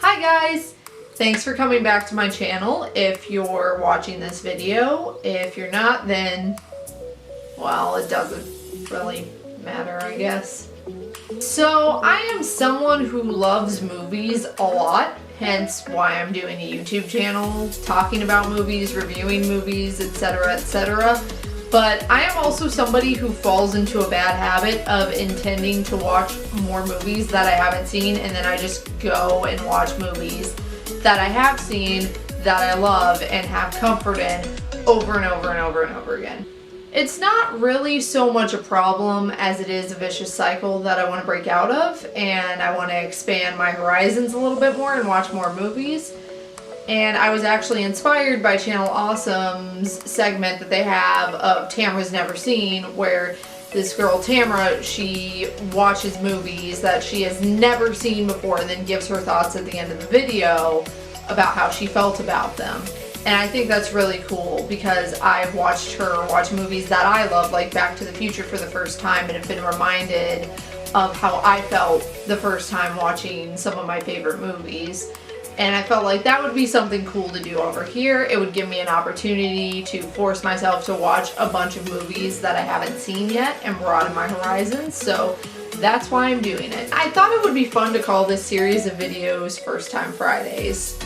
Hi guys! Thanks for coming back to my channel if you're watching this video. If you're not, then, well, it doesn't really matter, I guess. So, I am someone who loves movies a lot, hence why I'm doing a YouTube channel, talking about movies, reviewing movies, etc., etc. But I am also somebody who falls into a bad habit of intending to watch more movies that I haven't seen, and then I just go and watch movies that I have seen, that I love, and have comfort in over and over and over and over again. It's not really so much a problem as it is a vicious cycle that I want to break out of, and I want to expand my horizons a little bit more and watch more movies. And I was actually inspired by Channel Awesome's segment that they have of Tamara's Never Seen, where this girl Tamara, she watches movies that she has never seen before and then gives her thoughts at the end of the video about how she felt about them. And I think that's really cool because I've watched her watch movies that I love, like Back to the Future, for the first time, and have been reminded of how I felt the first time watching some of my favorite movies. And I felt like that would be something cool to do over here. It would give me an opportunity to force myself to watch a bunch of movies that I haven't seen yet and broaden my horizons. So that's why I'm doing it. I thought it would be fun to call this series of videos First Time Fridays.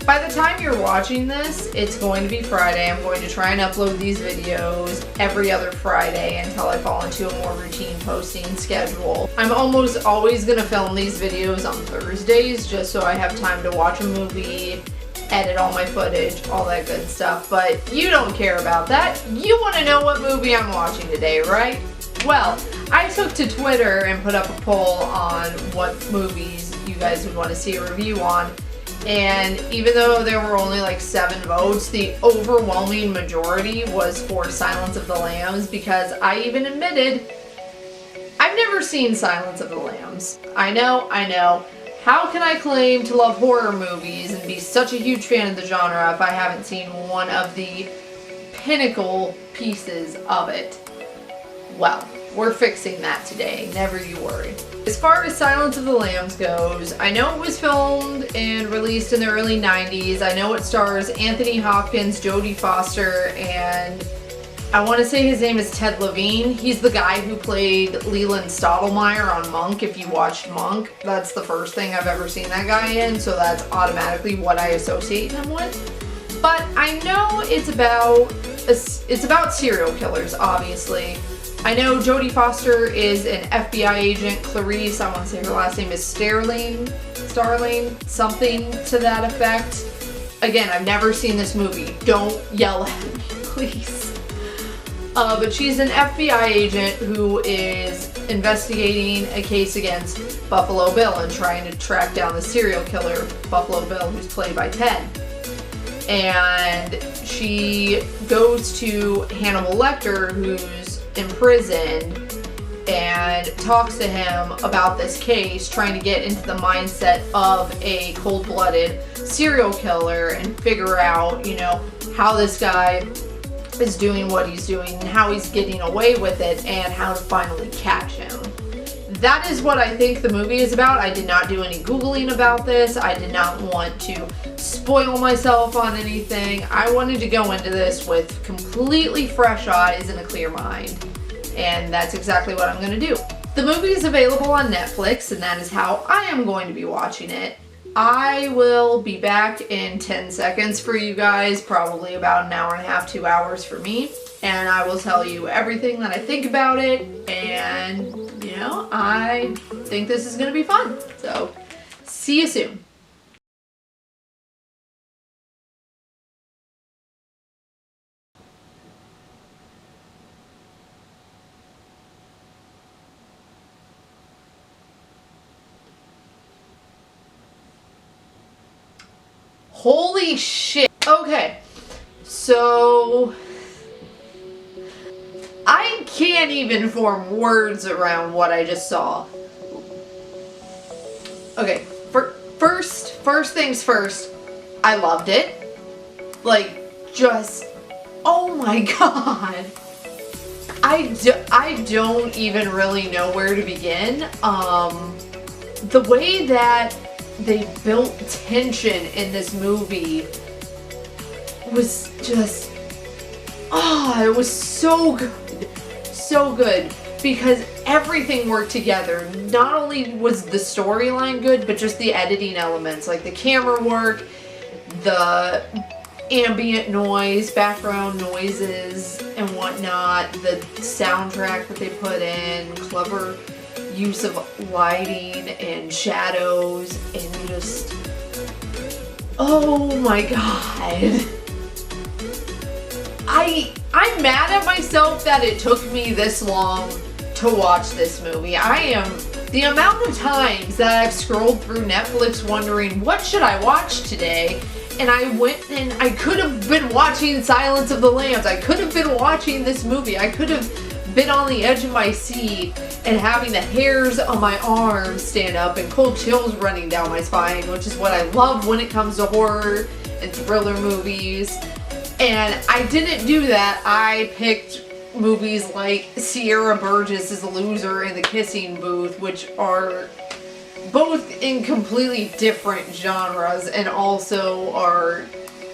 By the time you're watching this, it's going to be Friday. I'm going to try and upload these videos every other Friday until I fall into a more routine posting schedule. I'm almost always going to film these videos on Thursdays just so I have time to watch a movie, edit all my footage, all that good stuff. But you don't care about that. You want to know what movie I'm watching today, right? Well, I took to Twitter and put up a poll on what movies you guys would want to see a review on. And even though there were only like 7 votes, the overwhelming majority was for Silence of the Lambs, because I even admitted I've never seen Silence of the Lambs. I know. How can I claim to love horror movies and be such a huge fan of the genre if I haven't seen one of the pinnacle pieces of it? Well, we're fixing that today, never you worry. As far as Silence of the Lambs goes, I know it was filmed and released in the early 90s. I know it stars Anthony Hopkins, Jodie Foster, and I want to say his name is Ted Levine. He's the guy who played Leland Stottlemyre on Monk. If you watched Monk, that's the first thing I've ever seen that guy in, so that's automatically what I associate him with. But I know it's about serial killers, obviously. I know Jodie Foster is an FBI agent. Clarice, I want to say her last name is Starling, something to that effect. Again, I've never seen this movie. Don't yell at me, please. But she's an FBI agent who is investigating a case against Buffalo Bill and trying to track down the serial killer, Buffalo Bill, who's played by Ted. And she goes to Hannibal Lecter, who's imprisoned, and talks to him about this case, trying to get into the mindset of a cold-blooded serial killer and figure out, how this guy is doing what he's doing and how he's getting away with it and how to finally catch him. That is what I think the movie is about. I did not do any Googling about this. I did not want to spoil myself on anything. I wanted to go into this with completely fresh eyes and a clear mind. And that's exactly what I'm going to do. The movie is available on Netflix, and that is how I am going to be watching it. I will be back in 10 seconds for you guys, probably about an hour and a half, 2 hours for me. And I will tell you everything that I think about it, and I think this is going to be fun. So, see you soon. Holy shit. Okay, so I can't even form words around what I just saw. Okay, first things first, I loved it. Like, just, oh my god. I don't even really know where to begin. The way that they built tension in this movie was just, it was so good. So good. Because everything worked together. Not only was the storyline good, but just the editing elements, like the camera work, the ambient noise, background noises and whatnot, the soundtrack that they put in, clever use of lighting and shadows, and just, oh my god. I'm mad at myself that it took me this long to watch this movie. The amount of times that I've scrolled through Netflix wondering, what should I watch today? And I went and I could have been watching Silence of the Lambs. I could have been watching this movie. I could have been on the edge of my seat and having the hairs on my arms stand up and cold chills running down my spine, which is what I love when it comes to horror and thriller movies. And I didn't do that. I picked movies like Sierra Burgess' Loser and The Kissing Booth, which are both in completely different genres and also are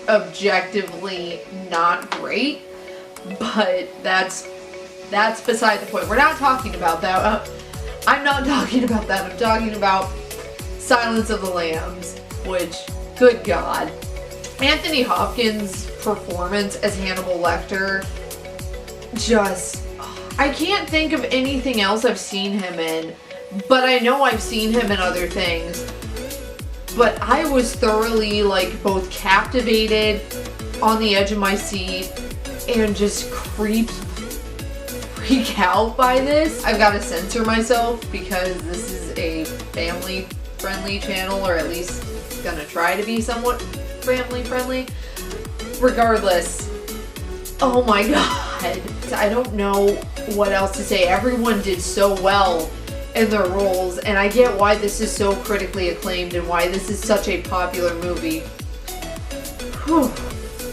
objectively not great. But that's beside the point. We're not talking about that. I'm not talking about that. I'm talking about Silence of the Lambs, which, good God. Anthony Hopkins' performance as Hannibal Lecter, just, I can't think of anything else I've seen him in, but I know I've seen him in other things. But I was thoroughly, like, both captivated, on the edge of my seat, and just freak out by this. I've got to censor myself because this is a family-friendly channel, or at least gonna try to be somewhat family-friendly. Regardless, oh my god, I don't know what else to say. Everyone did so well in their roles, and I get why this is so critically acclaimed and why this is such a popular movie. Whew.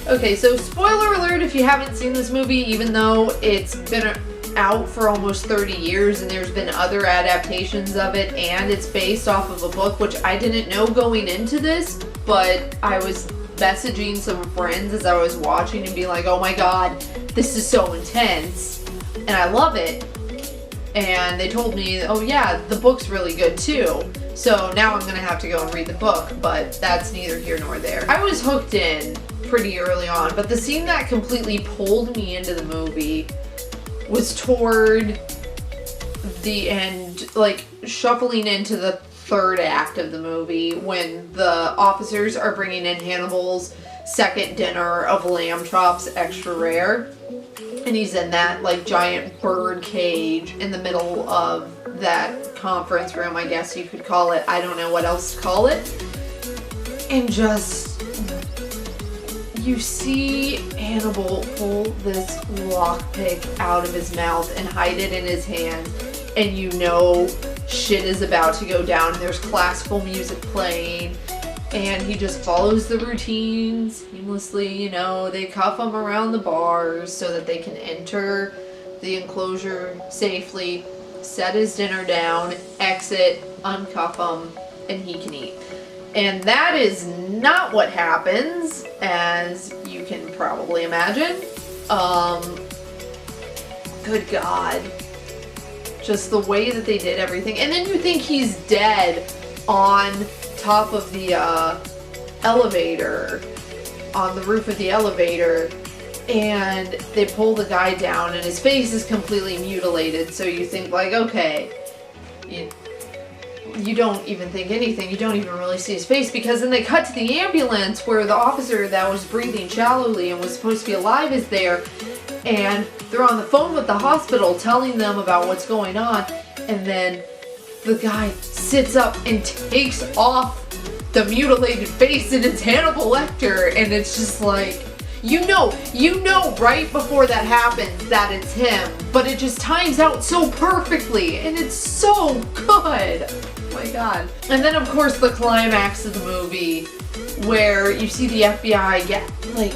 Okay, so spoiler alert if you haven't seen this movie, even though it's been out for almost 30 years and there's been other adaptations of it, and it's based off of a book, which I didn't know going into this, but I was messaging some friends as I was watching and being like, oh my god, this is so intense and I love it. And they told me, oh yeah, the book's really good too. So now I'm gonna have to go and read the book, but that's neither here nor there. I was hooked in pretty early on, but the scene that completely pulled me into the movie was toward the end, like shuffling into the third act of the movie, when the officers are bringing in Hannibal's second dinner of lamb chops extra rare, and he's in that like giant bird cage in the middle of that conference room, I guess you could call it. I don't know what else to call it. And just, you see Hannibal pull this lockpick out of his mouth and hide it in his hand, and you know shit is about to go down. There's classical music playing, and he just follows the routine seamlessly. You know, they cuff him around the bars so that they can enter the enclosure safely, set his dinner down, exit, uncuff him, and he can eat. And that is not what happens, as you can probably imagine. Good God. Just the way that they did everything. And then you think he's dead on top of the elevator, on the roof of the elevator, and they pull the guy down and his face is completely mutilated, so you think like, okay, you don't even think anything, you don't even really see his face, because then they cut to the ambulance where the officer that was breathing shallowly and was supposed to be alive is there, and they're on the phone with the hospital telling them about what's going on, and then the guy sits up and takes off the mutilated face, and it's Hannibal Lecter, and it's just like, you know right before that happens that it's him, but it just times out so perfectly, and it's so good. Oh my God. And then of course the climax of the movie, where you see the FBI get like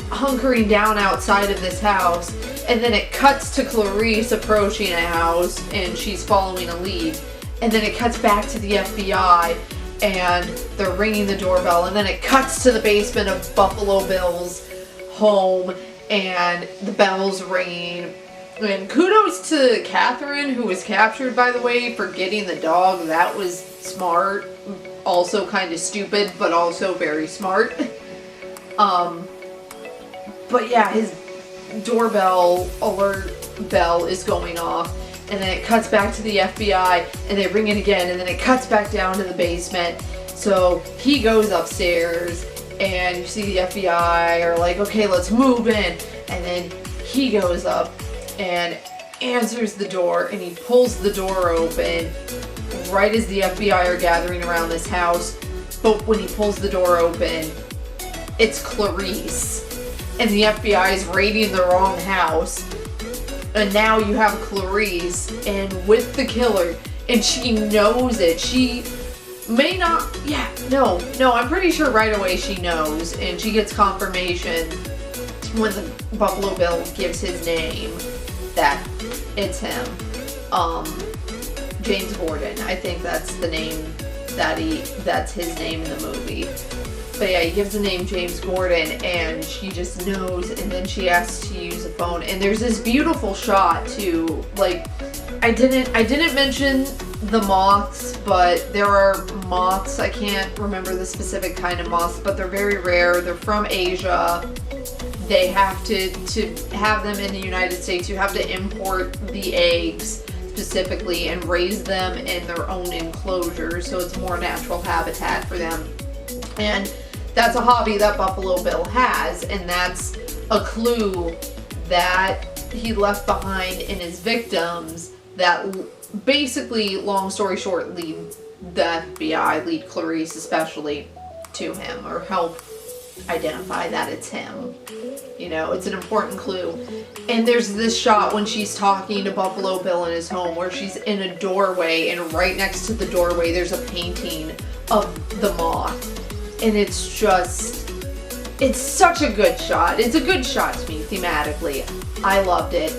hunkering down outside of this house, and then it cuts to Clarice approaching a house and she's following a lead, and then it cuts back to the FBI, and they're ringing the doorbell, and then it cuts to the basement of Buffalo Bill's home, and the bell's ringing. And kudos to Catherine, who was captured, by the way, for getting the dog. That was smart. Also kind of stupid, but also very smart. But yeah, his doorbell alert bell is going off, and then it cuts back to the FBI, and they ring it again, and then it cuts back down to the basement. So he goes upstairs, and you see the FBI are like, okay, let's move in. And then he goes up and answers the door, and he pulls the door open right as the FBI are gathering around this house. But when he pulls the door open, it's Clarice, and the FBI is raiding the wrong house. And now you have Clarice and with the killer, and she knows it. She may not, no, I'm pretty sure right away she knows, and she gets confirmation when the Buffalo Bill gives his name that it's him. James Gordon, I think that's the name that's his name in the movie. But yeah, he gives the name James Gordon, and she just knows, and then she asks to use a phone. And there's this beautiful shot too. Like, I didn't mention the moths, but there are moths. I can't remember the specific kind of moths, but they're very rare. They're from Asia. They have to have them in the United States, you have to import the eggs specifically and raise them in their own enclosure, so it's more natural habitat for them. And that's a hobby that Buffalo Bill has, and that's a clue that he left behind in his victims that basically, long story short, lead the FBI, lead Clarice especially, to him, or help identify that it's him. You know, it's an important clue. And there's this shot when she's talking to Buffalo Bill in his home where she's in a doorway, and right next to the doorway there's a painting of the moth. And it's just, it's such a good shot. It's a good shot to me thematically. I loved it.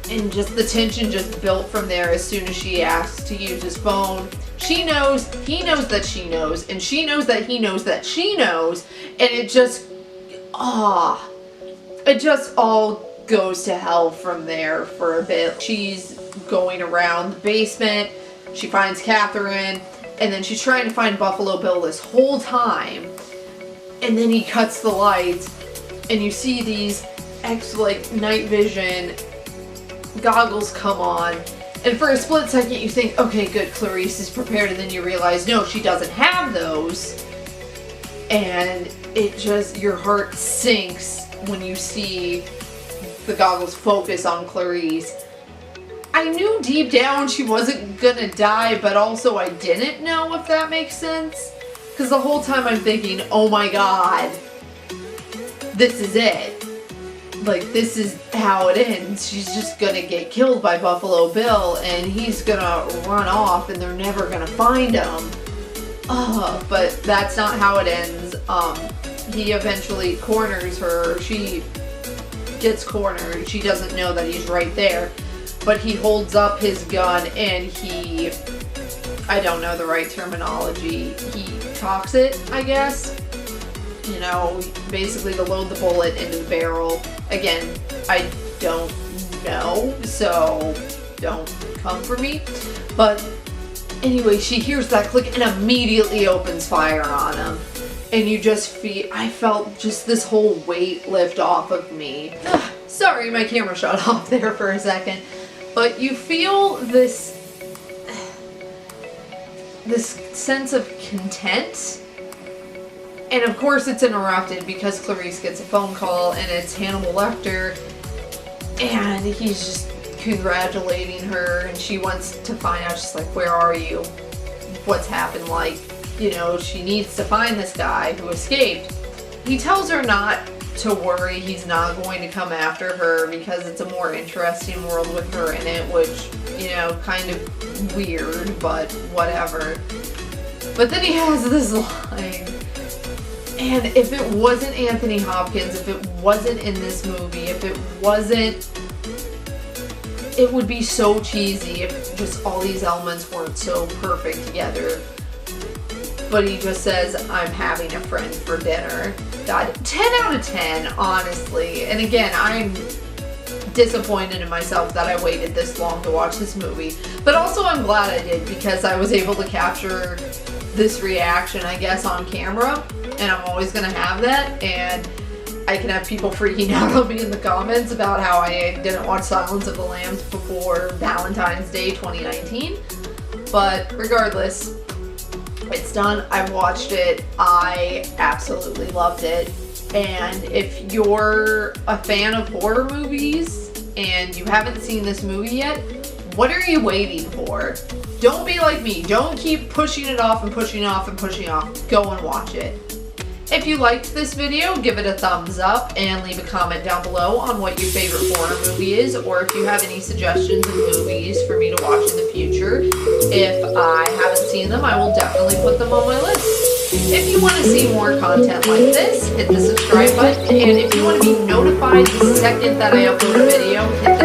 And just the tension just built from there as soon as she asks to use his phone. She knows, he knows that she knows, and she knows that he knows that she knows, and it just, it just all goes to hell from there for a bit. She's going around the basement, she finds Catherine, and then she's trying to find Buffalo Bill this whole time, and then he cuts the lights, and you see these night vision goggles come on. And for a split second you think, okay, good, Clarice is prepared, and then you realize, no, she doesn't have those. And it just, your heart sinks when you see the goggles focus on Clarice. I knew deep down she wasn't gonna die, but also I didn't know, if that makes sense. Because the whole time I'm thinking, oh my god, this is it. Like, this is how it ends. She's just gonna get killed by Buffalo Bill, and he's gonna run off, and they're never gonna find him. But that's not how it ends. He eventually corners her. She gets cornered. She doesn't know that he's right there. But he holds up his gun, and he, I don't know the right terminology, he cocks it, I guess. You know, basically to load the bullet into the barrel. Again, I don't know, so don't come for me. But anyway, she hears that click and immediately opens fire on him. And you just feel, I felt just this whole weight lift off of me. Sorry, my camera shut off there for a second. But you feel this sense of content. And of course it's interrupted because Clarice gets a phone call, and it's Hannibal Lecter, and he's just congratulating her, and she wants to find out, she's like, where are you? What's happened? Like, you know, she needs to find this guy who escaped. He tells her not to worry, he's not going to come after her because it's a more interesting world with her in it, which, you know, kind of weird, but whatever. But then he has this line. And if it wasn't Anthony Hopkins, if it wasn't in this movie, if it wasn't, it would be so cheesy if just all these elements weren't so perfect together. but he just says, I'm having a friend for dinner. God, 10 out of 10, honestly. And again, I'm disappointed in myself that I waited this long to watch this movie. But also I'm glad I did, because I was able to capture this reaction, I guess, on camera. And I'm always going to have that. And I can have people freaking out on me in the comments about how I didn't watch Silence of the Lambs before Valentine's Day 2019. But regardless, it's done. I watched it. I absolutely loved it. And if you're a fan of horror movies and you haven't seen this movie yet, what are you waiting for? Don't be like me. Don't keep pushing it off and pushing it off and pushing it off. Go and watch it. If you liked this video, give it a thumbs up and leave a comment down below on what your favorite horror movie is, or if you have any suggestions of movies for me to watch in the future. If I haven't seen them, I will definitely put them on my list. If you want to see more content like this, hit the subscribe button, and if you want to be notified the second that I upload a video, hit